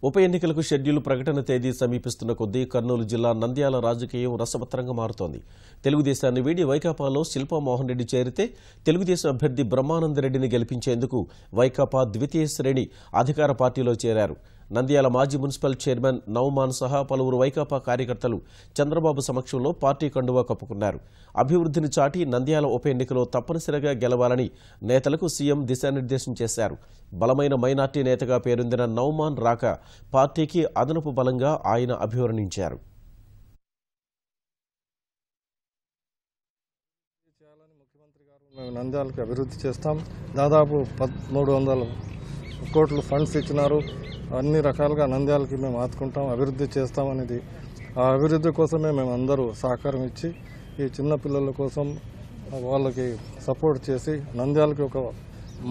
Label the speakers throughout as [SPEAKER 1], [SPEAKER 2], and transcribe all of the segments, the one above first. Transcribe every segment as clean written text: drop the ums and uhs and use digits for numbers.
[SPEAKER 1] ఉప ఎన్నికలకు షెడ్యూల్ ప్రకటన తేదీ సమీపిస్తున్న కొద్దీ కర్నూలు జిల్లా నంద్యాల రాజకీయం రసవత్తరంగా మారుతోంది. తెలుగుదేశాన్ని వీడి వైకాపాలో శిల్పా మోహన్ రెడ్డి చేరితే తెలుగుదేశం అభ్యర్థి బ్రహ్మానందరెడ్డిని గెలిపించేందుకు వైకాపా ద్వితీయ శ్రేణి అధికార పార్టీలో చేరారు. నంద్యాల మాజీ మున్సిపల్ చైర్మన్ నౌమాన్ సహా పలువురు వైకాపా కార్యకర్తలు చంద్రబాబు సమక్షంలో పార్టీ కండువా కప్పుకున్నారు. అభివృద్ధిని చాటి నంద్యాల ఉప ఎన్నికలో తప్పనిసరిగా గెలవాలని నేతలకు సీఎం దిశానిర్దేశం చేశారు. బలమైన మైనార్టీ నేతగా పేరొందిన నౌమాన్ రాక పార్టీకి అదనపు బలంగా ఆయన అభివర్ణించారు.
[SPEAKER 2] మేము నంద్యాలకు అభివృద్ధి చేస్తాం. దాదాపు 1300 కోట్లు ఫండ్స్ ఇచ్చినారు. అన్ని రకాలుగా నంద్యాలకి మేము ఆదుకుంటాం, అభివృద్ధి చేస్తామనేది. ఆ అభివృద్ధి కోసమే మేము అందరూ సహకారం ఇచ్చి ఈ చిన్న పిల్లల కోసం వాళ్ళకి సపోర్ట్ చేసి నంద్యాలకి ఒక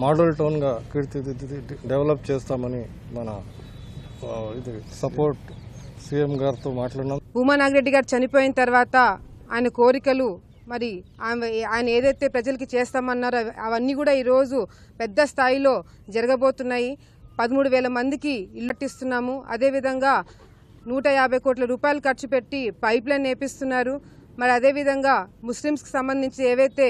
[SPEAKER 2] మోడల్ టౌన్గా కీర్తిదిద్ది డెవలప్ చేస్తామని మన ఇది సపోర్ట్ సీఎం గారితో మాట్లాడినాం.
[SPEAKER 3] భూమా నాగిరెడ్డి గారు చనిపోయిన తర్వాత ఆయన కోరికలు మరి ఆయన ఏదైతే ప్రజలకి చేస్తామన్నారో అవన్నీ కూడా ఈరోజు పెద్ద స్థాయిలో జరగబోతున్నాయి. 13,000 మందికి ఇల్లు కట్టిస్తున్నాము. అదేవిధంగా 150 కోట్ల రూపాయలు ఖర్చు పెట్టి పైప్ లైన్ వేపిస్తున్నారు. మరి అదేవిధంగా ముస్లిమ్స్కి సంబంధించి ఏవైతే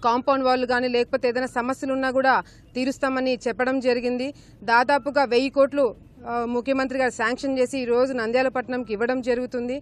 [SPEAKER 3] కాంపౌండ్ వాళ్ళు కానీ లేకపోతే ఏదైనా సమస్యలు ఉన్నా కూడా తీరుస్తామని చెప్పడం జరిగింది. దాదాపుగా 1000 కోట్లు ముఖ్యమంత్రి గారు శాంక్షన్ చేసి ఈరోజు నంద్యాల పట్టణంకి ఇవ్వడం జరుగుతుంది.